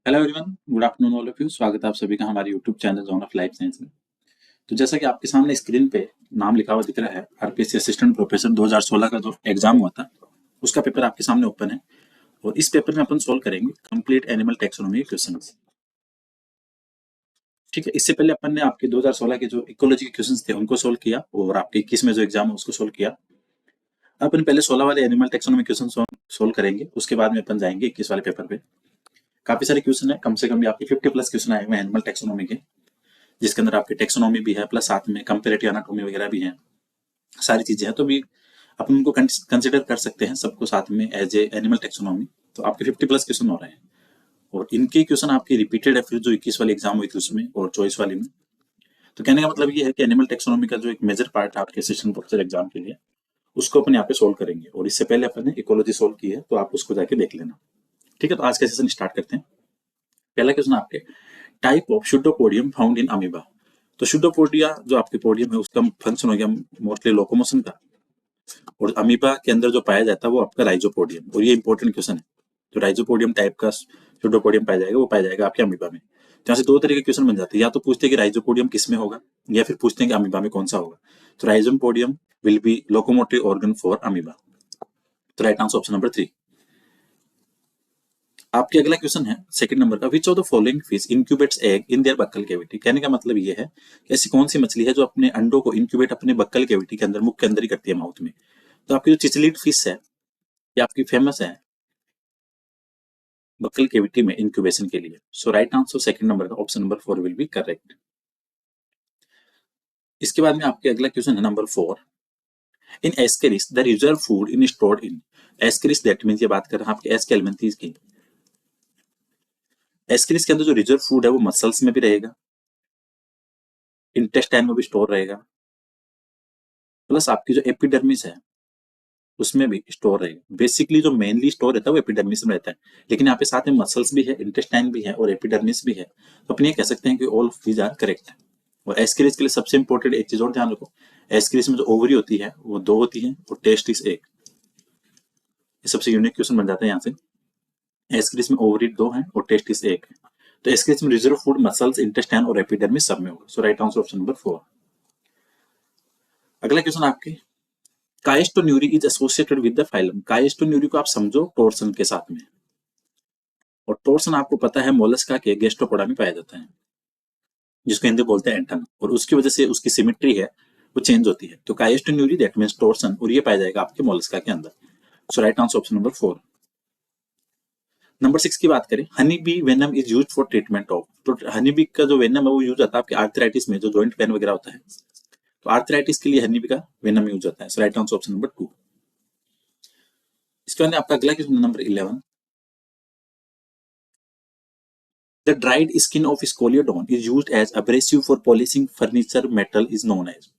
Hello everyone, good afternoon all of you. स्वागत है आप सभी का हमारे YouTube channel zone of life science में। तो जैसा कि आपके सामने स्क्रीन पे नाम लिखा हुआ दिख रहा है, आरपीएससी असिस्टेंट प्रोफेसर 2016 का जो एग्जाम हुआ था उसका पेपर आपके सामने ओपन है। और इस पेपर में अपन सोल्व करेंगे कंप्लीट एनिमल टेक्सोनॉमी क्वेश्चंस। ठीक है, इससे पहले अपन ने आपके 2016 के जो इकोलॉजी के क्वेश्चंस थे उनको सोल्व किया और आपके 21 में जो एग्जाम है उसको सोल्व किया। अपन पहले 16 वाले एनिमल टेक्सोनॉमी क्वेश्चन सोल्व करेंगे, उसके बाद में अपन जाएंगे 21 वाले पेपर पे। काफी सारे क्वेश्चन है, कम से कम भी आपके 50 प्लस क्वेश्चन आए हुए हैं एनिमल टेक्सोनॉमी के, जिसके अंदर आपके टेक्सोनॉमी भी है प्लस साथ में कंपेरेटिव एनाटॉमी वगैरह भी है। सारी चीजें हैं, तो भी अपन उनको कंसिडर कर सकते हैं सबको साथ में एज ए एनिमल टेक्सोनॉमी। तो आपके 50 प्लस क्वेश्चन हो रहे हैं और इनके क्वेश्चन आपके रिपीटेड है फिर जो 21 वाली एग्जाम हुई थी उसमें और चॉइस वाली में। तो कहने का मतलब ये है कि एनिमल टेक्सोनॉमी का जो एक मेजर पार्ट है आपके असिस्टेंट प्रोफेसर एग्जाम के लिए, उसको अपन यहाँ पे सोल्व करेंगे। और इससे पहले अपन ने इकोलॉजी सोल्व की है, तो आप उसको जाके देख लेना। ठीक है, तो आज का सेशन स्टार्ट करते हैं। पहला क्वेश्चन आपके, type of pseudopodium found in amoeba. तो शुडोपोडिया जो आपके पोडियम है उसका फंक्शन हो गया मोस्टली लोकोमोशन का, और अमीबा के अंदर जो पाया जाता है वो आपका राइजोपोडियम। और ये इंपॉर्टेंट क्वेश्चन है, जो राइजोपोडियम टाइप का शुडोपोडियम पाया जाएगा वो पाया जाएगा आपके अमीबा में। तो यहाँ से दो तरह के क्वेश्चन बन जाते हैं, या तो पूछते हैं कि राइजोपोडियम किस में होगा, या फिर पूछते हैं कि अमीबा में कौन सा होगा। तो rhizopodium will be locomotive organ for amoeba. तो राइट आंसर ऑप्शन नंबर 3। आपके अगला क्वेश्चन है सेकंड नंबर का, which of the following fish incubates egg in their buccal cavity. कहने का मतलब ये है कि ऐसी कौन सी मछली है जो अपने अंडों को इंक्यूबेट अपने बक्कल कैविटी के अंदर, मुख के अंदर ही करती है, माउथ में। तो आपकी जो चिचलीड फिश है ये आपकी फेमस है बक्कल कैविटी में इंक्यूबेशन के लिए। सो राइट आंसर सेकंड नंबर का option number 4 will be correct. इसके बाद में आपके अगला क्वेश्चन है number 4। In Ascaris the reserve food in stored in. Ascaris that means ये बात कर रहे हैं आपके एस्केल्मेंथीज की। एस्केरिस के अंदर जो रिजर्व फूड है वो मसल्स में भी रहेगा, इंटेस्टाइन में भी स्टोर रहेगा, प्लस आपकी जो एपिडर्मिस है उसमें भी स्टोर रहेगा। बेसिकली जो मेनली स्टोर रहता है वो एपिडर्मिस में रहता है, लेकिन यहाँ पे साथ में मसल्स भी है, इंटेस्टाइन भी है और एपिडर्मिस भी है। तो अपन ये कह सकते हैं कि all of these are correct. और एस्केरिस के लिए सबसे इंपॉर्टेंट एक चीज और ध्यान रखो, एस्केरिस में जो ओवरी होती है वो 2 होती है और टेस्टिस 1। ये सबसे यूनिक क्वेश्चन बन जाता है यहाँ से। एस्केरिस में ओवरी 2 है और टेस्टिस 1 है। तो एस्केरिस में रिजर्व फूड मसल्स, इंटेस्टाइन और एपिडर्मिस सब में होगा। So right answer option number 4। अगला क्वेश्चन आपके, chiastoneury is associated with the phylum. Chiastoneury को आप समझो टोर्सन के साथ में, और टोर्सन आपको पता है मोलस्का के गैस्ट्रोपोडा में पाया जाता है, जिसको हिंदी बोलते हैं एंटन, और उसकी वजह से उसकी सिमेट्री है वो चेंज होती है। तो काइस्टोन्यूरी दैट मींस टोर्सन, और ये पाया जाएगा आपके मोलस्का के अंदर। So right answer option number 4। Number 6 की बात करें, honey bee venom is use for treatment of. तो हनी बी का जो वेनम है वो यूज होता है आपके आर्थराइटिस में, जो जॉइंट पेन वगैरह होता है। तो आर्थराइटिस के लिए हनी बी का वेनम यूज होता है। So right answer option number 2। इसके बाद आपका अगला question number 11। The dried skin of Scoliodon is used as abrasive for polishing furniture metal is known as।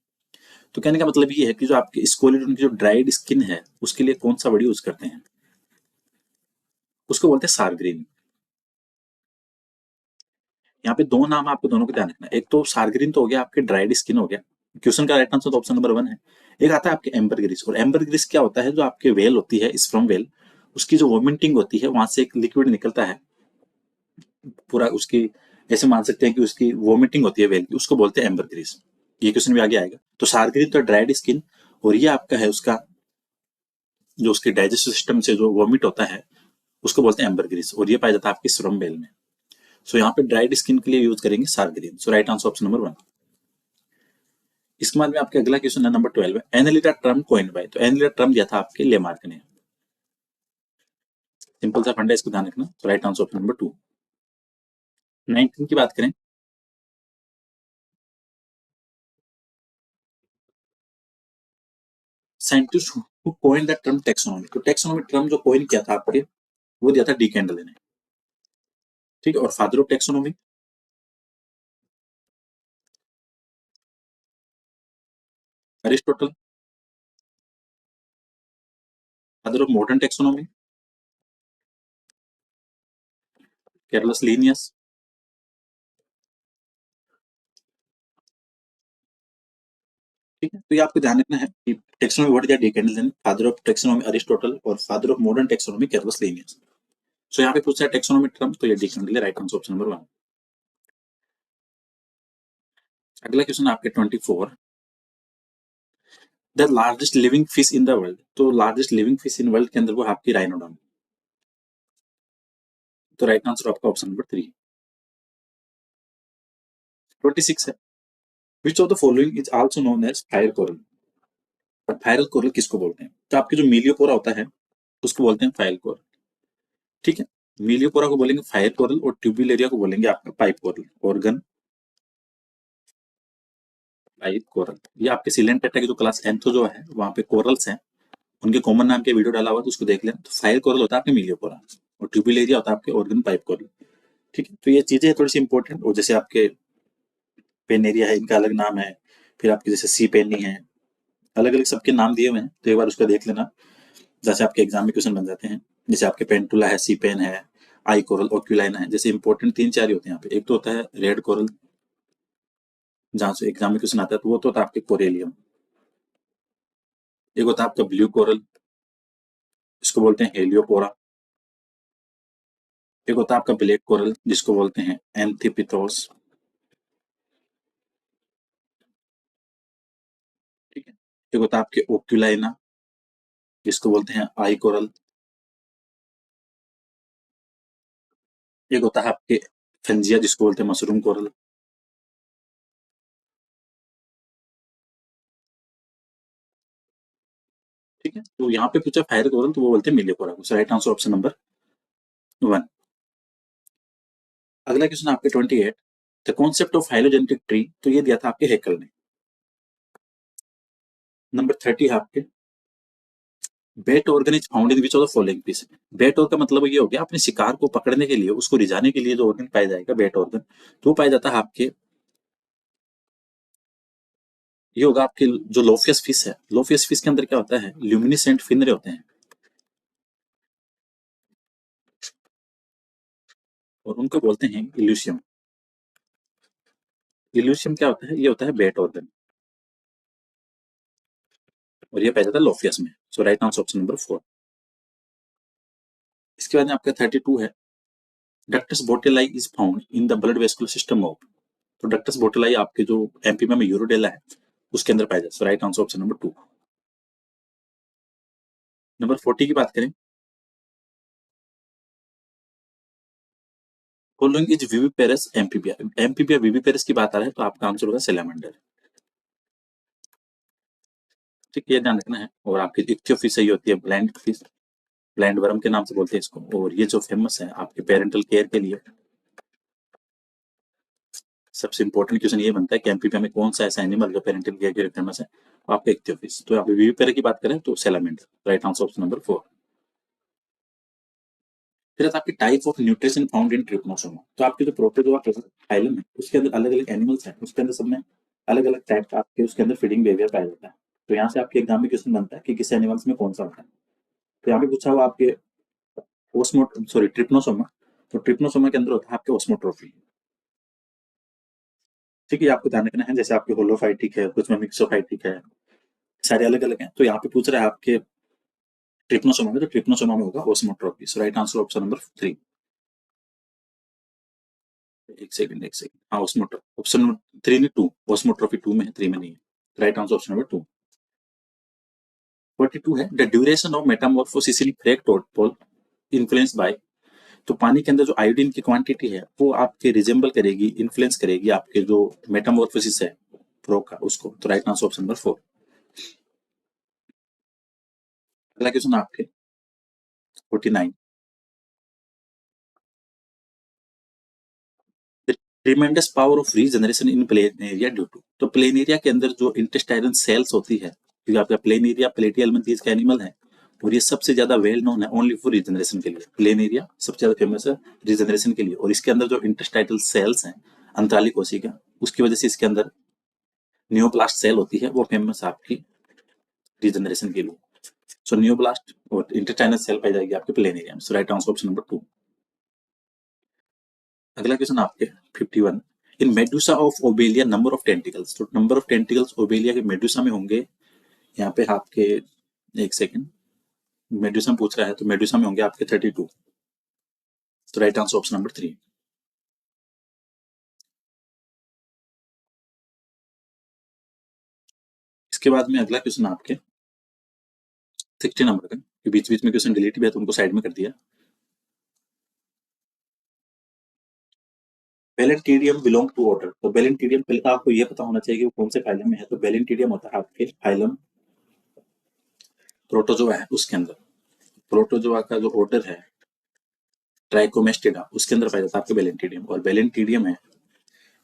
तो कहने का मतलब ये है कि जो आपके स्कोलिडोन की जो ड्राइड स्किन है उसके लिए कौन सा वर्ड यूज करते हैं, उसको बोलते हैं सारग्रीन। यहाँ पे दो नाम आपको दोनों को ध्यान रखना है। एक तो सारग्रीन तो हो गया आपके ड्राइड स्किन हो गया, क्वेश्चन का राइट आंसर तो ऑप्शन नंबर 1 है। एक आता है आपके एम्बरग्रिस, और एम्बरग्रिस क्या होता है, जो आपके वेल होती है स्पर्म वेल, उसकी जो वोमिटिंग होती है वहां से एक लिक्विड निकलता है पूरा उसकी, ऐसे मान सकते हैं कि उसकी वोमिटिंग होती है वेल की, उसको बोलते हैं एम्बरग्रिस। ये क्वेश्चन भी आगे आएगा। तो सारग्रीन तो ड्राइड स्किन, और ये आपका है उसका जो उसके डाइजेस्टिव सिस्टम से जो वोमिट होता है उसको बोलते हैं एम्बरग्रिस, और ये पाया जाता है आपके स्पर्म वेल में। सो यहाँ पे ड्राइड स्किन के लिए यूज करेंगे सारग्रीन। सो राइट आंसर ऑप्शन नंबर 1। इसके बाद में आपके अगला क्वेश्चन है नंबर 12 है, एनालिटा टर्म कॉइन्ड बाय। तो एनालिटा टर्म दिया था आपके लेमार्क ने। सिंपल सा फंडा, इसको ध्यान रखना। तो राइट आंसर ऑप्शन नंबर 2। 19 की बात करें, scientist who coined the term taxonomy. तो टेक्सोनॉमी टर्म जो कॉइन किया था आपके, वो दिया था डी कैंडल ने। ठीक है, और father of taxonomy Aristotle. Father of modern taxonomy Carolus Linnaeus. ठीक है, तो ये आपको ध्यान रखना है कि टेक्सोनॉमी वर्ड दिया डी कैंडल ने, फादर ऑफ टेक्सोनॉमी अरिस्टोटल, और father of modern taxonomy Carolus Linnaeus. So यहाँ पे पूछा है टेक्सोनोमी टर्म, तो ये डी करने के लिए राइट आंसर ऑप्शन नंबर 1। अगला क्वेश्चन आपके 24, the largest living fish in the world. तो largest living fish in world के अंदर वो आपकी राइनोडॉन, तो राइट आंसर आपका ऑप्शन नंबर 3। 26 है, which of the following is also known as fire coral. और फायर कोरल किसको बोलते हैं? तो आपके जो मीलियोपोरा होता है उसको बोलते हैं फायर कोरल, ठीक है। मीलियोपोरा को बोलेंगे फायर कोरल और ट्यूबुलेरिया को बोलेंगे आपका pipe coral, organ pipe coral. ये आपके सिलेंट टेट्रा की जो क्लास एंथो जो है वहां पे कोरल्स हैं, उनके कॉमन नाम के वीडियो डाला हुआ, तो उसको देख लेना। तो फायर कोरल होता है आपके मीलियोपोरा और ट्यूबुलेरिया होता है आपके ऑर्गन पाइप कोरल, ठीक है। तो ये चीजें थोड़ी सी इंपॉर्टेंट, और जैसे आपके पेनेरिया है, इनका अलग नाम है। फिर आपके जैसे सी पेनी है, अलग अलग सबके नाम दिए हुए हैं, तो एक बार उसका देख लेना, जैसे आपके एग्जाम में क्वेश्चन बन जाते हैं। जैसे आपके पेंटुला है, सी पेन है, आई कोरल, ओक्यूलाइना है। जैसे इंपॉर्टेंट 3-4 ही होते हैं यहाँ पे। एक तो होता है रेड कोरल, जहां से एग्जाम में क्वेश्चन आता है, तो वो तो होता है आपके कोरेलियम। एक होता है आपका ब्लू कोरल, इसको बोलते हैं हेलियोपोरा। एक होता है आपका ब्लैक कोरल, जिसको बोलते हैं एंथिपिथोस, ठीक है। एक होता है आपके ओक्यूलाइना, जिसको बोलते हैं आई कोरल। एक होता है आपके फेंजिया, जिसको बोलते हैं मशरूम कोरल, ठीक है। तो यहाँ पे पूछा फायर कोरल, तो वो बोलते हैं मिलियोपोरा को। Right answer option number 1। अगला क्वेश्चन आपके 28, the concept of phylogenetic tree, तो ये दिया था आपके हेकल ने। नंबर 30 है आपके, bait organ is found in which of the following pisces. Bait organ का मतलब ये हो गया, अपने शिकार को पकड़ने के लिए, उसको रिझाने के लिए जो ऑर्गन पाया जाएगा बेट ऑर्गन, तो वो पाया जाता है आपके, ये होगा आपके जो लोफियस फिश है। लोफियस फिश के अंदर क्या होता है, ल्यूमिनिसेंट फिनरे होते हैं, और उनको बोलते हैं इल्यूशियम। इल्यूशियम क्या होता है, ये होता है बेट ऑर्गन, और ये पाया जाता है लोफियस में। So right answer option number 4। इसके बाद में आपका 32 है, ductus Botalli is found in the blood vascular system of. तो डक्टस बोटेलाई आपके जो एम्पीमा में यूरोडेला है उसके अंदर पाया जाता है। So right answer option number 2। Number 40 की बात करें, following is viviparous amphibia. Amphibia viviparous की बात आ रहा है, तो आपका आंसर होगा सेलेमेंडर, ठीक है। ये ध्यान रखना है। और आपकी इक्थियोफिश सही होती है ब्लैंड फिश, ब्लैंड वर्म के नाम से बोलते हैं इसको। और ये जो फेमस है आपके पेरेंटल केयर के लिए, सबसे इंपॉर्टेंट क्वेश्चन ये बनता है कि एम्फीबिया में कौन सा ऐसा एनिमल जो पेरेंटल केयर के लिए फेमस है, आपका इक्थियोफिश। तो आप विविपेरस की बात करें तो salamander. Right answer option number 4। फिर आपकी type of nutrition found in trypanosoma. तो आपके जो प्रोटोजोआ फाइलम है उसके अंदर अलग अलग एनिमल्स हैं, उसके अंदर सब में अलग अलग टाइप का आपके उसके अंदर फीडिंग बिहेवियर पाया जाता है। तो यहाँ से आपके एग्जाम में क्वेश्चन बनता है कि किस एनिमल्स में कौन सा होता है। तो यहाँ पे पूछा हुआ आपके ओस्मो सॉरी ट्रिप्नोसोमा, तो ट्रिप्नोसोमा के अंदर होता है आपके ओस्मोट्रोफी, ठीक है। आपको ध्यान रखना है, जैसे आपके होलोफाइटिक है, कुछ में मिक्सोफाइटिक है, सारे अलग अलग हैं। तो यहाँ पे पूछ रहा है आपके ट्रिप्नोसोमा में, तो ट्रिप्नोसोमा में होगा ओस्मोट्रोफी। सो राइट आंसर ऑप्शन नंबर 3। एक सेकंड, हाँ ऑस्मोट्रो ऑप्शन नंबर 3 नहीं 2, ऑस्मोट्रोफी 2 में है, 3 में नहीं है। Right answer option number 2। 42 है, the duration of metamorphosis in frog tadpole influence by. तो पानी के अंदर जो आयोडीन की क्वांटिटी है वो आपके रिजेंबल करेगी, इन्फ्लुएंस करेगी आपके जो मेटामॉर्फोसिस है फ्रॉग का, उसको। तो राइट आंसर ऑप्शन नंबर 4। अगला क्वेश्चन आपके 49, tremendous power of regeneration in planaria due to. तो प्लेन एरिया के अंदर जो इंटेस्टाइनल सेल्स होती है, क्योंकि आपका प्लेन एरिया प्लेटियल मंथीज का एनिमल है, और ये सबसे ज्यादा वेल नोन है ओनली फॉर रीजनरेशन के लिए। प्लेन एरिया सबसे ज्यादा फेमस है रीजनरेशन के लिए, और इसके अंदर जो इंटेस्टाइनल सेल्स हैं, अंतराली कोशिका, उसकी वजह से इसके अंदर न्यूप्लास्ट सेल होती है, वो फेमस आपकी रीजनरेशन के लिए। सो न्यूप्लास्ट और इंटेस्टाइनल सेल पाई जाएगी आपके प्लेन एरिया में। So right answer option number 2। अगला क्वेश्चन आपके 51, in medusa of Obelia number of tentacles. तो नंबर ऑफ टेंटिकल्स ओबेलिया के मेडुसा में होंगे, यहाँ पे आपके, एक सेकंड, मेडुसा पूछ रहा है, तो मेडुसा में होंगे आपके 32। So right answer option number 3. इसके बाद में अगला क्वेश्चन आपके 60 नंबर का, बीच बीच में क्वेश्चन डिलीट भी है तो उनको साइड में कर दिया। बेलेंटिडियम बिलोंग टू ऑर्डर, तो बेलेंटिडियम पहले तो आपको ये पता होना चाहिए कि वो कौन से फाइलम में है। तो बेलेंटिडियम होता है आपके फाइलम प्रोटोजोआ है उसके अंदर। प्रोटोजोआ का जो ऑर्डर है ट्राइकोमेस्टिडा, उसके अंदर पाया जाता है आपके बेलेंटिडियम। और बेलेंटिडियम है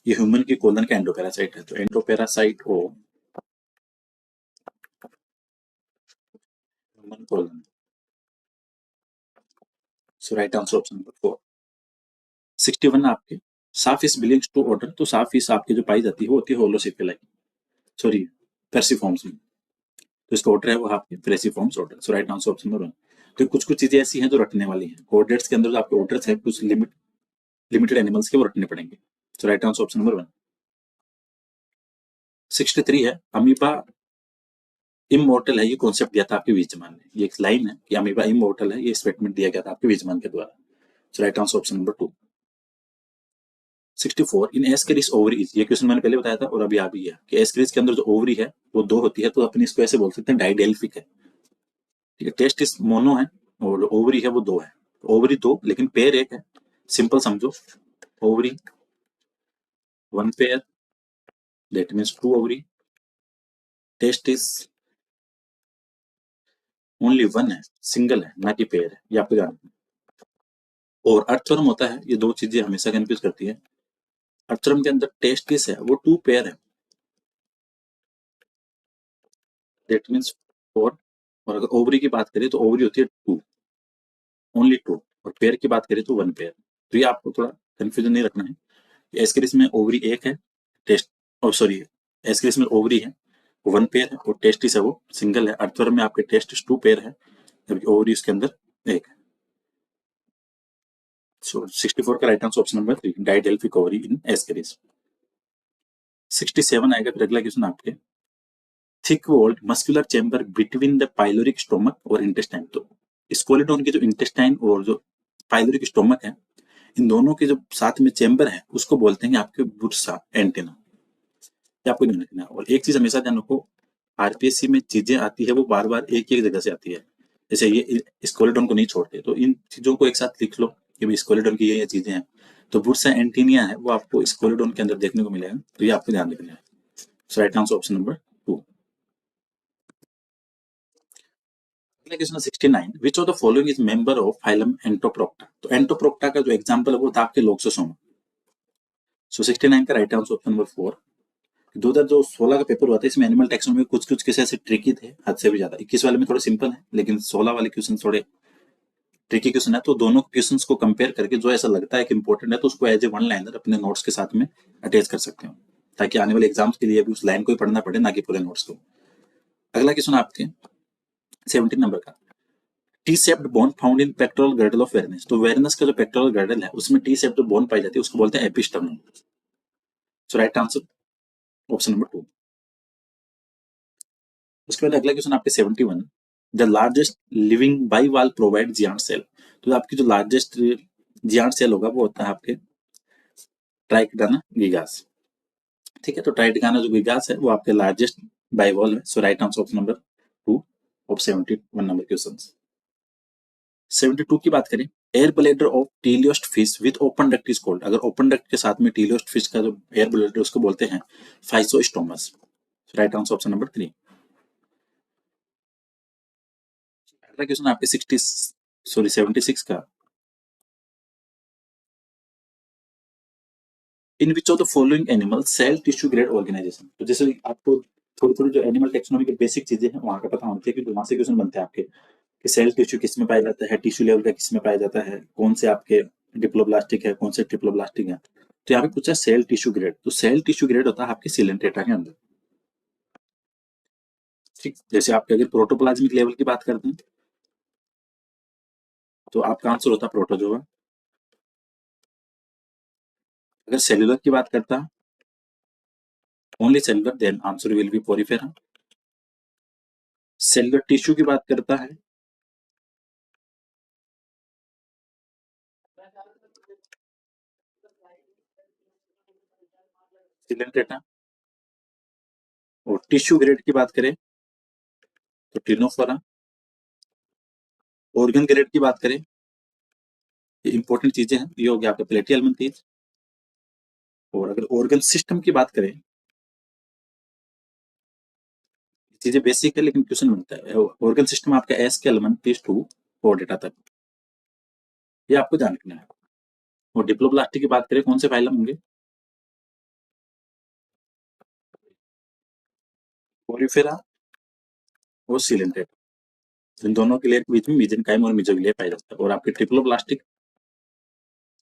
ये ह्यूमन की कोलन का एंडोपैरासाइट है। तो एंडोपैरासाइट हो ह्यूमन कोलन। सो राइट आंसर ऑप्शन नंबर 4। 61 आपके साफिस बिलोंग्स टू ऑर्डर, तो साफिस आपके जो पाई जाती है वो होती है होलोसिफिलाई, सॉरी पेर्सिफॉर्म्स में। तो इसका ऑर्डर है वो आपके पेर्सिफॉर्म्स ऑर्डर। सो राइट आंसर ऑप्शन नंबर 1। तो कुछ कुछ चीजें ऐसी हैं जो रटने वाली हैं। कोऑर्डिनेट्स के अंदर जो आपके ऑर्डर्स है कुछ लिमिटेड एनिमल्स के वो रटने पड़ेंगे। सो राइट आंसर ऑप्शन नंबर 1। 63 है अमीबा इमोर्टल है, ये कॉन्सेप्ट दिया था आपके वीजमान ने। ये एक लाइन है कि अमीबा इमोर्टल है, ये स्टेटमेंट दिया गया था आपके वीजमान के द्वारा। सो राइट आंसर ऑप्शन नंबर 2। 64 इन एस्केरिस ओवरीज, ये क्वेश्चन मैंने पहले बताया था और अभी आ भी गया कि एस्केरिस के अंदर जो ओवरी है वो 2 होती है, तो अपनी इसको ऐसे बोल सकते हैं डाइडेल्फिक है। ठीक है, टेस्टिस मोनो है और ओवरी है वो 2 है। ओवरी 2 लेकिन पेयर 1 है। सिंपल समझो, ovary 1 pair, that means 2 ovary. Testis only 1 है, सिंगल है, ना कि पेयर है, ये आपको जानना है। और अर्थवर्म होता है, ये 2 चीजें हमेशा कंफ्यूज करती है। अर्थवर्म के अंदर टेस्टिस है वो 2 पेयर है, दैट मीन्स 4। और अगर ओवरी की बात करें तो ओवरी होती है 2, ओनली 2। और पेयर की बात करें तो 1 पेयर। तो ये आपको थोड़ा कंफ्यूजन नहीं रखना है। एस्केरिस में ओवरी 1 है, टेस्ट और सॉरी एस्केरिस में ओवरी है 1 पेयर है और टेस्टिस है वो सिंगल है। अर्थवर्म में आपके टेस्टिस 2 पेयर है जबकि ओवरी इसके अंदर 1 है। सो 64 का right answer option number 3, didelphic ovary in ascaris. 67 आएगा फिर अगला क्वेश्चन आपके, thick walled muscular chamber between the pyloric stomach और इंटेस्टाइन। तो स्कोलेडोन के जो इंटेस्टाइन और जो पाइलोरिक स्टोमक है, इन दोनों के जो साथ में चेंबर है उसको बोलते हैं आपके बुर्सा एंटेना। ये आपको ध्यान रखना है। और एक चीज हमेशा ध्यान रखो, आरपीएससी में चीजें आती है वो बार बार एक ही जगह से आती है। जैसे ये स्कोलेडोन को नहीं छोड़ते, तो इन चीजों को एक साथ लिख लो कि भाई स्कोलेडोन की ये चीजें हैं। तो बुर्सा एंटीनिया है वो आपको स्कोलेडोन के अंदर देखने को मिलेगा, तो ये आपको ध्यान रखना है। So right answer option number 2। अगला question 69, which of the following is member of phylum Entoprocta. तो एंटोप्रोक्टा का जो एग्जांपल है वो था आपके लोक्सोसोमा। सो 69 का राइट आंसर ऑप्शन नंबर 4। 2016 का पेपर हुआ था, इसमें एनिमल टैक्सोनॉमी में कुछ कुछ केस ऐसे ट्रिकी थे हद से भी ज्यादा। 21 वाले में थोड़े सिंपल है लेकिन 16 वाले क्वेश्चन थोड़े ट्रिकी क्वेश्चन है। तो दोनों क्वेश्चंस को कंपेयर करके जो ऐसा लगता है कि इंपॉर्टेंट है तो उसको एज ए वन लाइनर अपने नोट्स के साथ में अटैच कर सकते हो, ताकि आने वाले एग्जाम्स के लिए भी उस लाइन को ही पढ़ना पड़े, ना कि पूरे नोट्स को। अगला क्वेश्चन आपके 17 नंबर का, T shaped bone found in pectoral girdle of Varanus. तो वेरनस का जो पेक्टोरल गर्डल है उसमें टी शेप्ड बोन पाई जाती है, उसको बोलते हैं episternum. So right answer option number 2। उसके बाद अगला क्वेश्चन आपके 71, the largest living bivalve provide giant cell. तो आपकी जो लार्जेस्ट जियांट सेल होगा वो होता है आपके ट्राइकेटाना गिगास। ठीक है, तो ट्राइकेटाना जो गिगास है वो आपके लार्जेस्ट बाइवॉल है। So right answer option number 2 of 71 number questions. 72 की बात करें, air bladder of teleost fish with open duct is called. अगर ओपन डक्ट के साथ में टीलियोस्ट फिश का जो एयर ब्लैडर उसको बोलते हैं physostomous. Right answer option number 3। अगला क्वेश्चन आपके 76 का, in which of the following animal cell tissue grade organisation. तो जैसे आपको थोड़ी थोड़ी जो एनिमल टेक्सोनॉमी के बेसिक चीजें हैं वहां का पता होना चाहिए, कि वहां से क्वेश्चन बनते हैं आपके कि सेल टिश्यू किस में पाया जाता है, टिश्यू लेवल का किस में पाया जाता है, कौन से आपके डिप्लोब्लास्टिक है, कौन से ट्रिप्लोब्लास्टिक है। तो यहाँ पे पूछा सेल टिश्यू ग्रेड, तो सेल टिश्यू ग्रेड होता है आपके सिलेंट्रेटा के अंदर। ठीक, जैसे आपके अगर प्रोटोप्लाज्मिक लेवल की बात करते हैं तो आपका आंसर होता है प्रोटोजोआ। अगर सेल्यूलर की बात करता है only cellular, then answer will be porifera. Cellular tissue की बात करता है सिलेंट्रेटा। और टिश्यू ग्रेड की बात करें तो टिनोफोरा। ऑर्गन ग्रेड की बात करें, ये इंपॉर्टेंट चीजें हैं, ये हो गया आपका प्लेटियलमंथीज। और अगर ऑर्गन सिस्टम की बात करें, चीजें बेसिक है लेकिन क्वेश्चन बनता है। ऑर्गन सिस्टम आपका एस के एलिमेंट टू 4 डेटा तक, ये आपको ध्यान रखना है। और डिप्लोब्लास्टी की बात करें, कौन से फाइलम होंगे? पोरिफेरा और सिलेंट्रेट। इन दोनों के लेयर के बीच में मीजेनकाइम और मीजोग्लिया पाया जाता है। और आपके ट्रिप्लोब्लास्टिक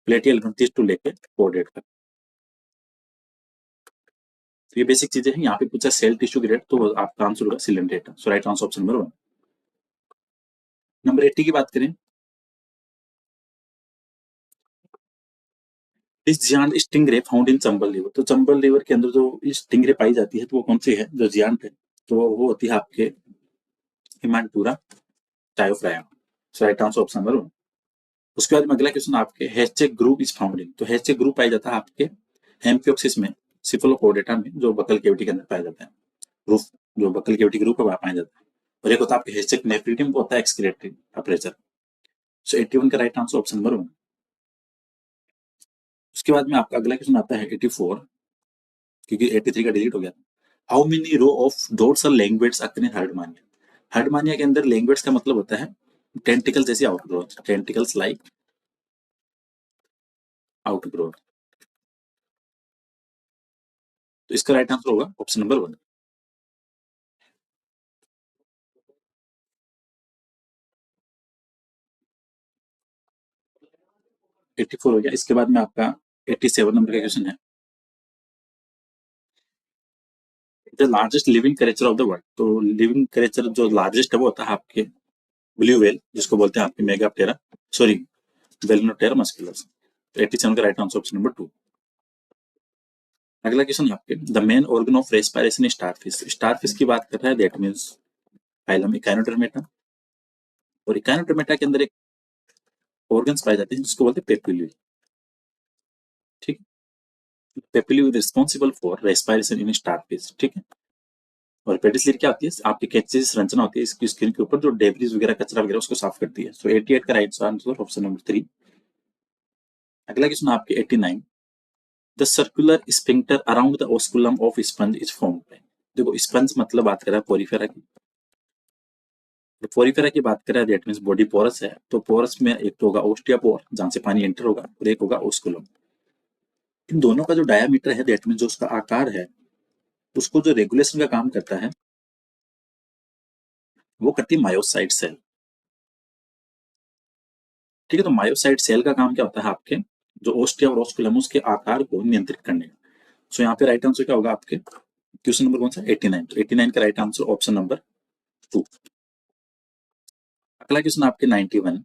प्लेटियलमंथीज टू लेके 4 डेटा तक। तो ये बेसिक चीजें हैं। यहाँ पे पूछा सेल टिश्यू ग्रेड, तो आपका आंसर होगा coelenterate. So right answer option number 1। Number 80 की बात करें, is giant stingray found in Chambal river. तो चंबल रिवर के अंदर जो स्टिंगरे पाई जाती है, तो वो कौन सी है जो जियांट है? तो वो होती है आपके हिमांटूरा टायोफ्राया। सो राइट आंसर ऑप्शन नंबर 1। उसके बाद में अगला क्वेश्चन आपके हैचेक ग्रुप इज फाउंड इन। तो हैचेक ग्रुप पाया जाता है आपके हेम्पियोक्सिस में, सिफलोपोडेटा में, जो बकल केविटी के अंदर पाया जाता है। ग्रुप, जो बकल केविटी ग्रुप है वहां पाया जाता है। और एक होता है आपके हैचेक नेफ्रिडियम, वो होता है एक्सक्रीटरी अपर्चर। सो 81 का राइट आंसर ऑप्शन नंबर 1। उसके बाद में आपका अगला क्वेश्चन आता है 84, क्योंकि 83 का डिलीट हो गया। How many row of dorsal language occur in Herdmania. Herdmania के अंदर लैंग्वेज का मतलब होता है टेंटिकल जैसी आउटग्रोथ, टेंटिकल्स लाइक आउटग्रोथ। तो इसका राइट आंसर होगा ऑप्शन नंबर 1। 84 हो गया। इसके बाद में आपका 87 नंबर का क्वेश्चन है, the largest living creature of the world. तो लिविंग क्रिएचर जो लार्जेस्ट है वो होता है आपके ब्लू व्हेल, जिसको बोलते हैं आपके मेगाप्टेरा, सॉरी बेलिनोप्टेरा मस्कुलस। तो 87 का राइट आंसर ऑप्शन नंबर 2। अगला क्वेश्चन आपके, the main organ of respiration starfish. Starfish की बात कर रहा है, दैट मींस फाइलम इकाइनोडर्मेटा। और इकाइनोडर्मेटा के अंदर एक ऑर्गन्स पाए जाते हैं जिसको बोलते हैं पेपिली। ठीक है, papillae responsible for respiration in starfish. ठीक है। और पेडिसलिर क्या होती है? आपकी कैंची संरचना होती है इसकी स्किन के ऊपर, जो डेब्रिज वगैरह, कचरा वगैरह उसको साफ करती है। सो 88 का राइट आंसर ऑप्शन नंबर 3। अगला क्वेश्चन आपके 89, the circular sphincter around the osculum of sponge is formed. देखो स्पंज मतलब बात कर रहा है पोरिफेरा की। तो पोरिफेरा की बात कर रहा है, दैट मींस बॉडी पोरस है। तो पोरस में एक तो होगा ओस्टियापोर, जहां से पानी एंटर होगा, और एक होगा ओस्कुलम। इन दोनों का जो डायामीटर है, दैट मींस जो उसका आकार है, उसको जो रेगुलेशन का काम करता है, वो करती है मायोसाइट सेल। ठीक है। तो मायोसाइट सेल का काम क्या होता है? आपके जो ओस्टिया और ओस्कुलम के आकार को नियंत्रित करने का। सो यहाँ पे राइट आंसर क्या होगा आपके? क्वेश्चन नंबर कौन सा? 89। तो 89 का राइट आंसर ऑप्शन नंबर 2। अगला क्वेश्चन आपके 91,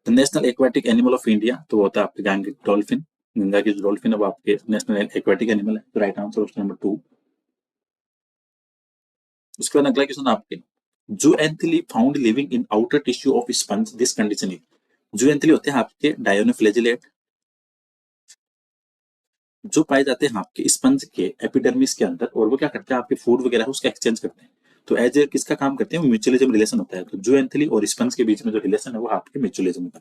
the national aquatic animal of India. तो होता है आपके गैंगिक डॉल्फिन। गंगा की जो डॉल्फिन है वो आपके नेशनल एक्वाटिक एनिमल है। तो राइट आंसर ऑप्शन नंबर 2। उसके बाद अगला क्वेश्चन आपके, zoanthella found living in outer tissue of sponge, this condition is. Zoanthella होते हैं आपके डायोनोफ्लेजिलेट, जो पाए जाते हैं आपके स्पंज के एपिडर्मिस के अंदर। और वो क्या करते हैं? आपके फूड वगैरह उसका एक्सचेंज करते हैं। तो एज ए किसका काम करते हैं? म्यूचुअलिज्म रिलेशन होता है। तो जूएंथली और स्पंज के बीच में जो रिलेशन है वो आपके म्यूचुअलिज्म का।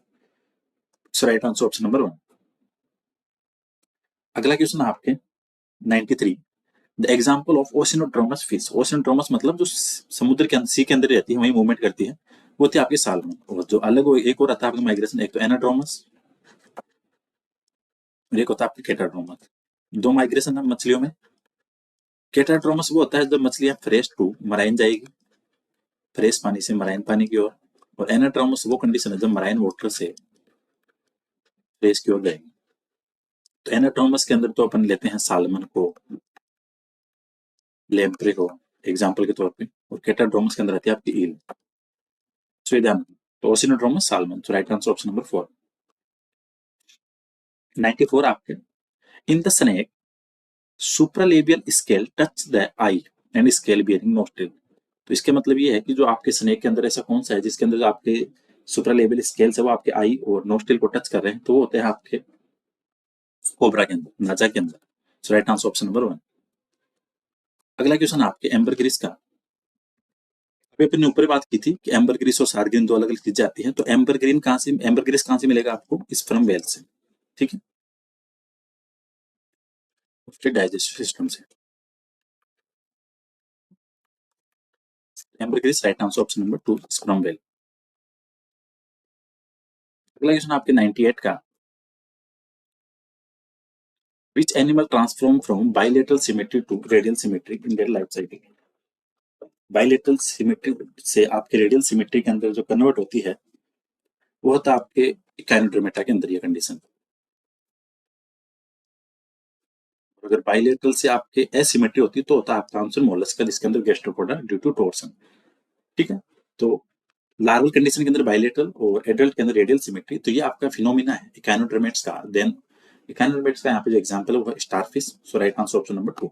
सो राइट आंसर ऑप्शन नंबर 1। अगला क्वेश्चन आपके 93, द एग्जाम्पल ऑफ ओशिनोड्रोमस फिश। ओशिनोड्रोमस मतलब जो समुद्र के सी के अंदर रहती है, वही मूवमेंट करती है, वो थी आपके सालमन। और जो अलग एक और आता है आपका माइग्रेशन, एक तो एनाड्रोमस और एक होता है आपके केटाड्रोमस। दो माइग्रेशन है मछलियों में। केटाड्रोमस वो होता है जब मछलियां फ्रेश टू मराइन जाएगी, फ्रेश पानी से मराइन पानी की ओर। और एनाड्रोमस वो कंडीशन है जब मराइन वाटर से फ्रेश की ओर जाएगी। तो एनाड्रोमस के अंदर तो अपन लेते हैं सालमन को, लेम्प्रे को एग्जाम्पल के तौर पे। और केटाड्रोमस के अंदर आती है आपकी ईल। सो ध्यान, तो ओसिनोड्रोमस सालमन। तो राइट आंसर ऑप्शन नंबर 4। 94 आपके, in the snake supralabial scale touch the eye and scale bearing nostril. तो इसके मतलब ये है कि जो आपके स्नेक के अंदर ऐसा कौन सा है जिसके अंदर जो आपके सुप्रालेबियल स्केल्स है वो आपके आई और नोस्ट्रिल को टच कर रहे हैं, तो वो होते हैं आपके कोबरा के अंदर, नाजा के अंदर। So right answer option number 1। अगला क्वेश्चन आपके एम्बरग्रिस का। अभी अपने ऊपर बात की थी कि एम्बरग्रिस और सारग्रीन दो अलग अलग चीजें आती हैं, तो एम्बरग्रिस कहाँ से मिलेगा आपको? स्पर्म वेल से, ठीक है, उसके डाइजेस्टिव सिस्टम से। Ambergris right answer option number 2 sperm whale. अगला क्वेश्चन आपके 98 का। Which animal transform from bilateral symmetry to radial symmetry in their life cycle? Bilateral symmetry से आपके रेडियल सिमेट्री के अंदर जो कन्वर्ट होती है वो होता है आपके इकाइनोड्रोमेटा के अंदर ये कंडीशन। अगर बाइलेटरल से आपके एसिमेट्री होती है तो होता है आपका आंसर मोलस्का, जिसके अंदर गैस्ट्रोपोडा ड्यू टू टोर्सन, ठीक है। तो लार्वल कंडीशन के अंदर बाइलेटरल और एडल्ट के अंदर रेडियल सिमेट्री, तो ये आपका फिनोमिना है इकाइनोड्रोमेट्स का। देन इकाइनोड्रोमेट्स का यहाँ पे जो एग्जांपल है वो starfish. So right answer option number 2।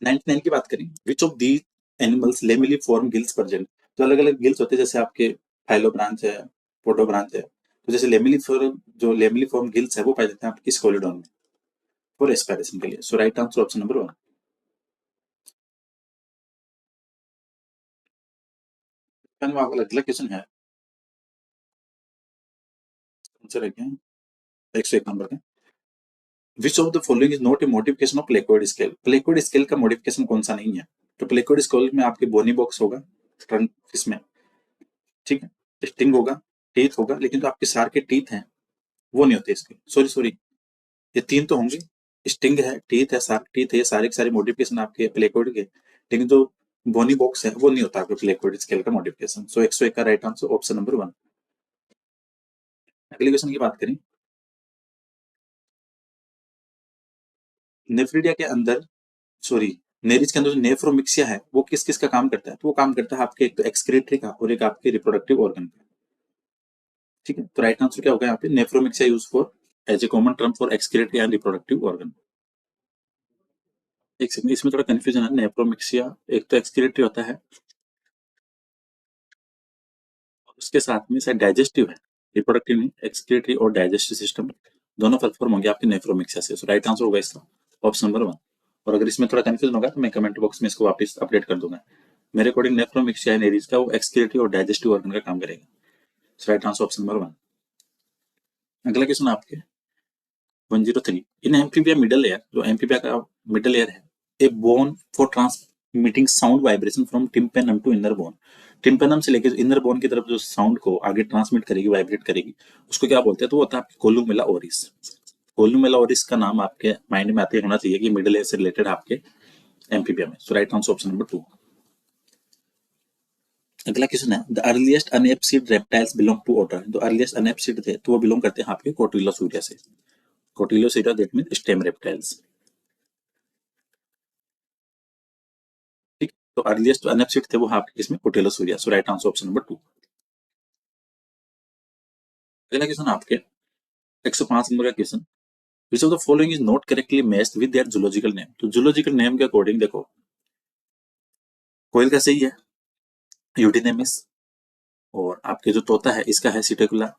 99 की बात करें, which of the animals lamelliform gills present. तो अलग अलग गिल्स होते हैं, जैसे आपके फाइलोब्रांच है, पोडोब्रांच है, तो जैसे लेमिलिफॉर्म गिल्स है वो पाए जाते हैं आपके स्कोलिडॉन में फॉर रेस्पिरेशन के लिए। सो राइट आंसर ऑप्शन नंबर 1। अगला क्वेश्चन है, आंसर है क्या 101 नंबर का। Which of the following is not A modification of placoid scale. Placoid scale का मॉडिफिकेशन कौन सा नहीं है? तो प्लेकोइड स्केल में आपके बोनी बॉक्स होगा फ्रंट इसमें, ठीक है, स्टिंग होगा, टीथ होगा, लेकिन जो आपके सार के टीथ हैं वो नहीं होते इसके। सॉरी सॉरी, ये तीन तो होंगे, स्टिंग है, टीथ है, सार टीथ है, ये सारे के सारे मॉडिफिकेशन आपके प्लेकोइड के, लेकिन जो बोनी बॉक्स है वो नहीं होता आपके प्लेकोइड स्केल का मॉडिफिकेशन। सो 101 का राइट आंसर ऑप्शन नंबर 1। अगले क्वेश्चन की बात करें, नेफ्रिडिया के अंदर, सॉरी, नेरिज के अंदर जो नेफ्रोमिक्सिया है वो किस किस का काम करता है? तो वो काम करता है आपके एक तो एक्सक्रीटरी का और एक आपके रिप्रोडक्टिव ऑर्गन का, ठीक है। तो राइट आंसर क्या होगा यहाँ पे? Nephromixia use for as a common term for excretory and reproductive organ. एक सेकंड, इसमें थोड़ा कंफ्यूजन है। नेफ्रोमिक्सिया एक तो एक्सक्रीटरी होता है, उसके साथ में शायद डाइजेस्टिव है, रिप्रोडक्टिव नहीं, एक्सक्रीटरी और डाइजेस्टिव सिस्टम दोनों परफॉर्म होंगे आपके नेफ्रोमिक्सिया से। राइट आंसर होगा इसका ऑप्शन नंबर 1। और अगर इसमें थोड़ा कंफ्यूजन होगा तो मैं कमेंट बॉक्स में इसको वापस अपडेट कर दूंगा। मेरे अकॉर्डिंग नेफ्रोमिक्सिया नेरिज का वो एक्सक्रीटरी और डाइजेस्टिव ऑर्गन का काम करेगा। Right answer option number 1। अगला क्वेश्चन आपके 103, इन एम्फीबिया मिडल एयर, जो एम्फीबिया का मिडल एयर है, a bone for transmitting sound vibration from tympanum to inner bone. Tympanum से लेकर इनर बोन की तरफ जो साउंड को आगे ट्रांसमिट करेगी, वाइब्रेट करेगी, उसको क्या बोलते हैं? तो वो होता है आपके कोलुमेला ओरिस। कोलुमेला ओरिस का नाम आपके माइंड में आते होना चाहिए कि मिडल एयर से रिलेटेड आपके एम्फीबिया में। So right answer option number 2। अगला क्वेश्चन है, the earliest anapsid reptiles belong to order. जो अर्लीस्ट अनएप्सिड थे तो वो बिलोंग करते हैं आपके कोटिलोसूरिया से। Cotylosauria that mean stem reptiles, ठीक। तो अर्लीस्ट अनएप्सिड थे वो आपके किसमें? Cotylosauria. So right answer option number 2। अगला क्वेश्चन आपके 105 नंबर का question, which of the following is not correctly matched with their zoological name. तो जूलॉजिकल नेम के अकॉर्डिंग देखो, कोयल का सही है यूटिनेमिस, और आपके जो तोता है इसका है सिटेकुला,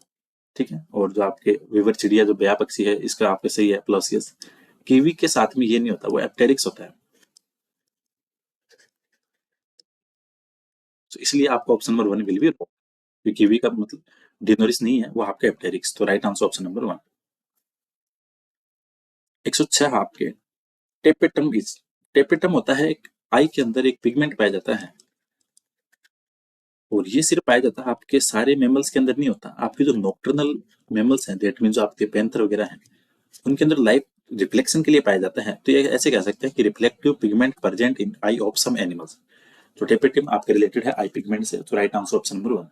ठीक है, और जो आपके विवर चिड़िया जो बेया पक्षी है इसका आपके सही है प्लोसियस। कीवी के साथ में ये नहीं होता, वो एप्टेरिक्स होता है, तो इसलिए आपका option number 1 will be wrong, क्योंकि कीवी का मतलब डिनोरिस नहीं है, वो आपका एप्टेरिक्स। तो राइट आंसर ऑप्शन नंबर 1। 106 आपके टेपेटम इज, टेपेटम होता है एक आई के अंदर एक पिगमेंट पाया जाता है, और ये सिर्फ पाया जाता है आपके सारे मेमल्स के अंदर नहीं होता, आपके जो नॉक्टर्नल मेमल्स हैं, दैट मीन जो आपके पैंथर वगैरह हैं, उनके अंदर लाइट रिफ्लेक्शन के लिए पाया जाता है। तो ये ऐसे कह सकते हैं कि reflective pigment present in eye of some animals. तो टेपेटिम आपके रिलेटेड है आई पिगमेंट से। तो राइट आंसर ऑप्शन नंबर 1।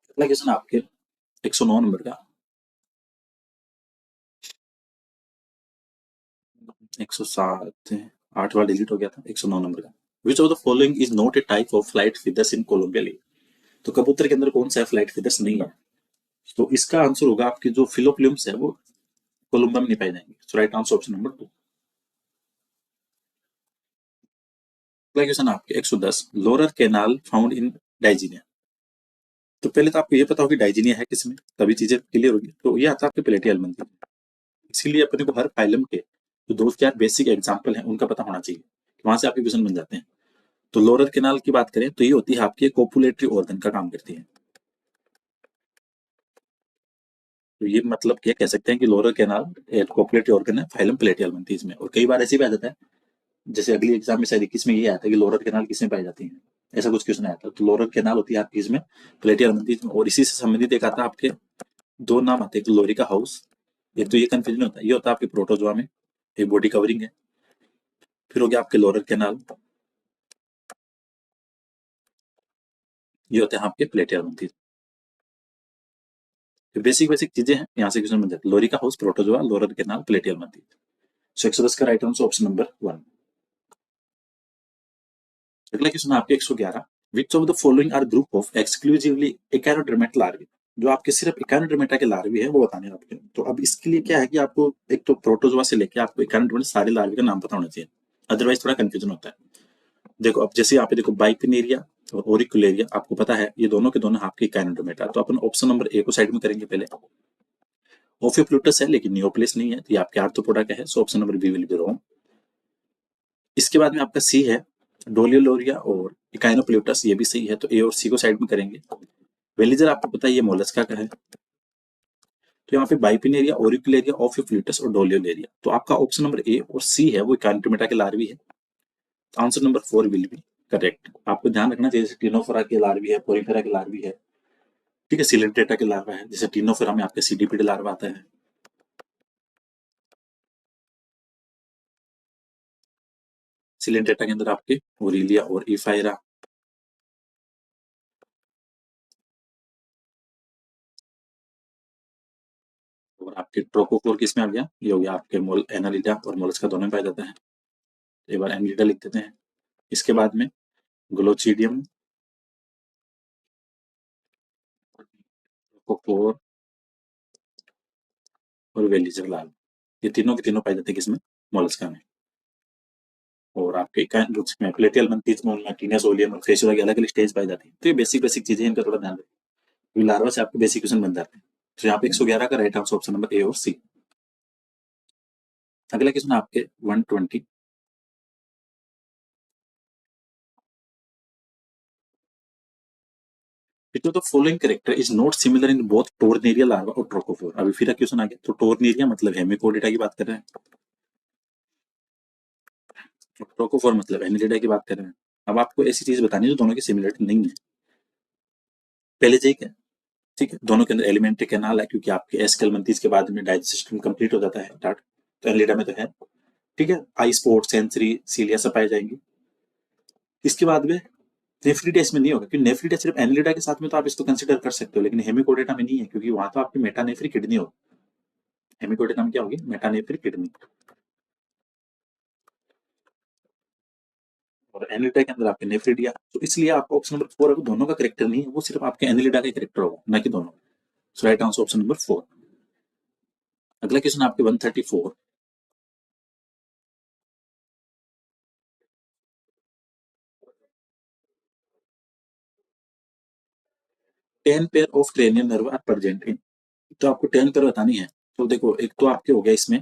अगला क्वेश्चन आपके 109 नंबर का, 107, 8 बार डिलीट हो गया था, 109 नंबर का। Which of the following is not a type of flight feathers in Columbia leaf. तो कबूतर के अंदर कौन सा फ्लाइट फीदर्स नहीं है? तो इसका आंसर होगा आपकी जो फिलोप्ल्यूम्स है वो कोलंबिया में नहीं पाए जाएंगे। सो राइट आंसर ऑप्शन नंबर 2। अगला क्वेश्चन आपके 110 लोअर कैनाल फाउंड इन डाइजीनिया। तो पहले तो आपको ये पता होगा कि डाइजीनिया है किसमें, तभी चीजें क्लियर होगी। तो ये आता है आपके प्लेटी एलिमेंट, इसीलिए अपने को हर फाइलम के जो दो चार बेसिक एग्जाम्पल हैं उनका पता होना चाहिए, वहां से आपके क्वेश्चन बन जाते हैं। तो लोअर कैनाल की बात करें तो ये होती है आपकी कोपुलेटरी ऑर्गन का काम करती है। तो ये मतलब क्या कह सकते हैं कि लोअर कैनाल एक कोपुलेटरी ऑर्गन है फाइलम प्लेटी एलिमेंथीज में। और कई बार ऐसे भी आ जाता है, जैसे अगली एग्जाम में शायद 21 में ये आता है कि लोअर कैनाल किसमें पाई जाती है, ऐसा कुछ क्वेश्चन आया था। तो लोअर कैनाल होती है आपकी इसमें प्लेटी एलिमेंथीज में। और इसी से संबंधित एक आता है आपके दो नाम आते हैं, एक लोरी का हाउस, एक तो ये कंफ्यूजन होता है, ये होता है आपके प्रोटोजोआ में एक बॉडी कवरिंग है। फिर हो गया आपके लोअर कैनाल, ये होते हैं आपके प्लेटी एलिमेंथीज। बेसिक बेसिक चीजें हैं, यहाँ से क्वेश्चन बन जाते हैं। लोरी का हाउस, प्रोटोजोआ, लोअर कैनाल, प्लेटी एलिमेंथीज। सो 110 का राइट आंसर ऑप्शन नंबर 1। अगला क्वेश्चन आपके 111 which of the following are group of exclusively echinoderm larvae. जो आपके सिर्फ एकाइनोडर्मेटा के लार्वी है वो बताने हैं आपके। तो अब इसके लिए क्या है कि आपको एक तो प्रोटोजोआ से लेके आपको एकाइनोडर्मेट सारे लार्वी का नाम पता होना चाहिए, अदरवाइज थोड़ा कंफ्यूजन होता है। देखो अब जैसे यहाँ पे देखो बाइपिनेरिया और ओरिकुलेरिया आपको पता है ये दोनों के दोनों आपके एकाइनोडर्मेटा। तो अपन ऑप्शन नंबर ए को साइड में करेंगे पहले। ओफियोप्लूटस है लेकिन नियोप्लिस नहीं है, तो ये आपके आर्थ्रोपोडा का है। So option number B will be wrong. इसके बाद में आपका सी है डोलियोलोरिया और इकाइनोप्लूटस, ये भी सही है। तो ए और सी को साइड में करेंगे। वेलिजर आपको पता है ये मोलस्का का है। तो यहाँ पे बाइपिनेरिया, ओरिकुलेरिया, ओफियोप्लूटस और डोलियोलेरिया। तो आपका ऑप्शन नंबर ए और सी है वो इकाइनोडर्मेटा के लार्वी है। Answer number 4 will be correct. आपको ध्यान रखना चाहिए, जैसे टिनोफोरा के लार्वी है, पोरिफेरा के लार्वी है, ठीक है, सिलेंट्रेटा के लार्वा है। जैसे टिनोफोरा में आपके सीडीपीडी लार्वा आता है। सिलेंट्रेटा के अंदर आपके ओरिलिया और इफायरा। और आपके ट्रोकोफोर किसमें आ गया, ये हो गया आपके मोल एनालिडा और मोलस्का दोनों में पाया जाता है। एक बार एनालिडा लिख देते हैं। इसके बाद में ग्लोचिडियम, ट्रोकोफोर और वेलिजर लार्वा, ये तीनों के तीनों पाए जाते हैं किसमें, मोलस्का में। और आपके उसमें प्लेटियल मंथीज में उनमें टीनस ओलियम और फेसियोला की अलग अलग स्टेज पाई जाती है। तो ये बेसिक बेसिक चीजें हैं, इनका थोड़ा ध्यान रखें, लार्वा से आपके बेसिक क्वेश्चन बन जाते हैं। तो यहाँ पे 111 का right answer option number A और सी। अगला क्वेश्चन आपके 120 which of the following character is not similar in both tornaria larva और ट्रोकोफोर। अभी फिर क्वेश्चन आ गया। तो टोर्नेरिया मतलब हेमिकोडेटा की बात कर रहे हैं, ट्रोकोफोर मतलब एनिलिडा की बात कर रहे हैं। अब आपको ऐसी चीज बतानी है जो दोनों की सिमिलरिटी नहीं है। पहले ठीक है, ठीक है, दोनों के अंदर एलिमेंट्री कैनाल है क्योंकि आपके एस्केलमेंथीज के बाद में डाइजेस्टिव सिस्टम कंप्लीट हो जाता है स्टार्ट। तो एनिलिडा में तो है, ठीक है, आई स्पोर्ट, सेंसरी, सीलिया सब पाए जाएंगे। इसके बाद में नेफ्रिडिया इसमें नहीं होगा, क्योंकि नेफ्रिडिया सिर्फ एनिलिडा के साथ में तो आप इसको कंसिडर कर सकते हो, लेकिन हेमिकोडेटा में नहीं है क्योंकि वहां तो आपकी मेटानेफ्री किडनी होगी। हेमिकोडेटा में क्या होगी, मेटानेफ्री किडनी। और एनिलिडा के अंदर आपके नेफ्रिडिया। तो इसलिए आपका ऑप्शन नंबर 4 दोनों का करेक्टर नहीं है, वो सिर्फ आपके एनिलिडा का करेक्टर होगा, ना कि दोनों। So right answer option number 4। अगला क्वेश्चन आपके 134 10 pair of cranial nerve are present in. तो आपको 10 पेयर बतानी है। तो देखो एक तो आपके हो गया इसमें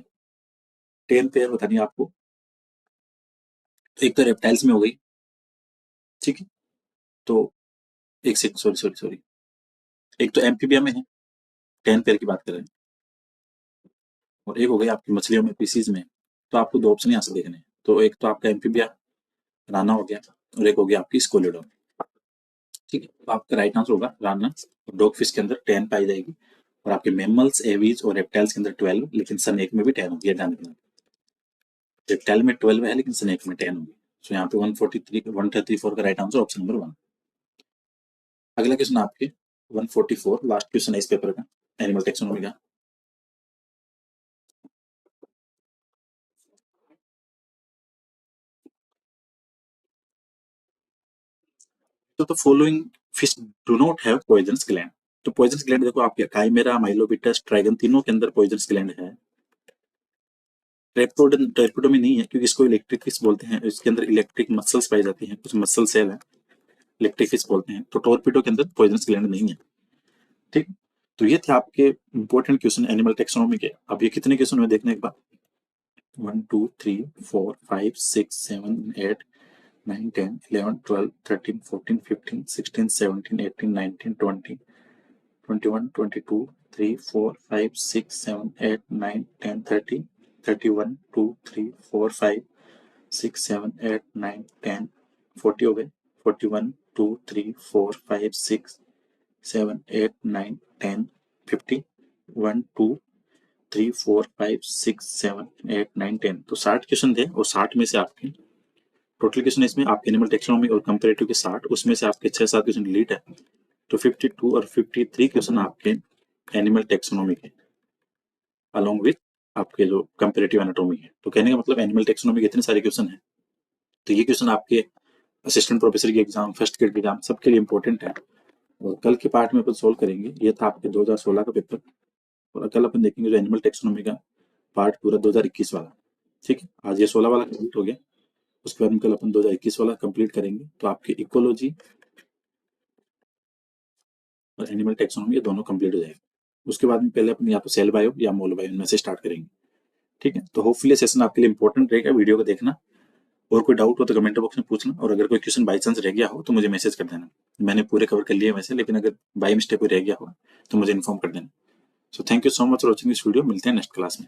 10 पेयर बतानी है आपको। तो एक तो रेप्टाइल्स में हो गई, ठीक है। तो एक सेकंड, सॉरी सॉरी सॉरी, एक तो एम्फीबिया में है, 10 पेयर की बात कर रहे हैं। और एक हो गई आपकी मछलियों में, पीसीज में। तो आपको दो ऑप्शन यहाँ से देखने हैं। तो एक तो आपका एम्फीबिया राना हो गया, और एक हो गया आपकी स्कोलेडोन, ठीक है। तो आपका राइट आंसर होगा राना। डॉग फिश के अंदर 10 पाई जाएगी, और आपके मेमल्स, एवीज और रेप्टाइल्स के अंदर 12, लेकिन सनेक में भी 10 होगी, ध्यान रखना। रेप्टाइल में 12 है लेकिन स्नेक में 10 होगी। सो यहाँ पे 134 का राइट आंसर ऑप्शन नंबर 1। अगला क्वेश्चन आपके 144 लास्ट क्वेश्चन है इस पेपर का, एनिमल टेक्सोनॉमी का। तो following fish do not have poisonous gland. तो पॉइजनस ग्लैंड देखो आपके काइमेरा, माइलोबिटस, ड्रैगन, तीनों के अंदर पॉइजनस ग्लैंड है। ट्रेपोडोमी नहीं है, क्योंकि इसको इलेक्ट्रिक फिश बोलते हैं। इसके अंदर इलेक्ट्रिक मसल्स पाई जाती हैं, कुछ मसल सेल है, इलेक्ट्रिक फिश बोलते हैं। तो टोरपीडो के अंदर पॉइजनस ग्लैंड नहीं है। ठीक, तो ये थे आपके इंपॉर्टेंट क्वेश्चन एनिमल टेक्सोनॉमी के। अब ये कितने क्वेश्चन हुए देखने एक बार। 1 2 3 4 5 6 7 8 9 10 11 12 13 14 15 16 17 18 19 20 21 22 3 4 5 6 7 8 9 10 30 31 2 3 4 5 6 7 8 9 10 40 हो गए। 41 2 3 4 5 6 7 8 9 10 50 1 2 3 4 5 6 7 8 9 10। तो 60 क्वेश्चन थे, और 60 में से आपके टोटल क्वेश्चन इसमें आपके एनिमल टेक्सोनॉमी और कंपैरेटिव के 60, उसमें से आपके 6-7 क्वेश्चन डिलीट है। तो 52 और 53 क्वेश्चन आपके एनिमल टेक्सोनॉमी के, अलोंग विथ आपके जो कंपैरेटिव एनाटॉमी है। तो कहने का मतलब एनिमल टेक्सोनॉमी के इतने सारे क्वेश्चन हैं, तो ये क्वेश्चन आपके असिस्टेंट प्रोफेसर के एग्जाम, फर्स्ट ग्रेड के एग्जाम, सबके लिए इंपॉर्टेंट है। और कल के पार्ट में अपन सोल्व करेंगे। ये था आपके 2016 का पेपर, और कल अपन देखेंगे जो एनिमल टेक्सोनॉमी का पार्ट पूरा 2021 वाला। ठीक है, आज ये 16 वाला कंप्लीट हो गया, उसके बाद में कल अपन 2021 वाला कंप्लीट करेंगे। तो आपके इकोलॉजी और एनिमल टेक्सोनॉमी ये दोनों कंप्लीट हो जाएगा। उसके बाद में पहले अपन या तो सेल बायो या मोल बायो इनमें से स्टार्ट करेंगे। ठीक है, तो होपफुली सेशन आपके लिए इंपॉर्टेंट रहेगा, वीडियो को देखना। और कोई डाउट हो तो कमेंट बॉक्स में पूछना, और अगर कोई क्वेश्चन बाई चांस रह गया हो तो मुझे मैसेज कर देना। मैंने पूरे कवर कर लिए वैसे, लेकिन अगर बाई मिस्टेक कोई रह गया हो तो मुझे इन्फॉर्म कर देना। So thank you so much for watching this video. मिलते हैं नेक्स्ट क्लास में।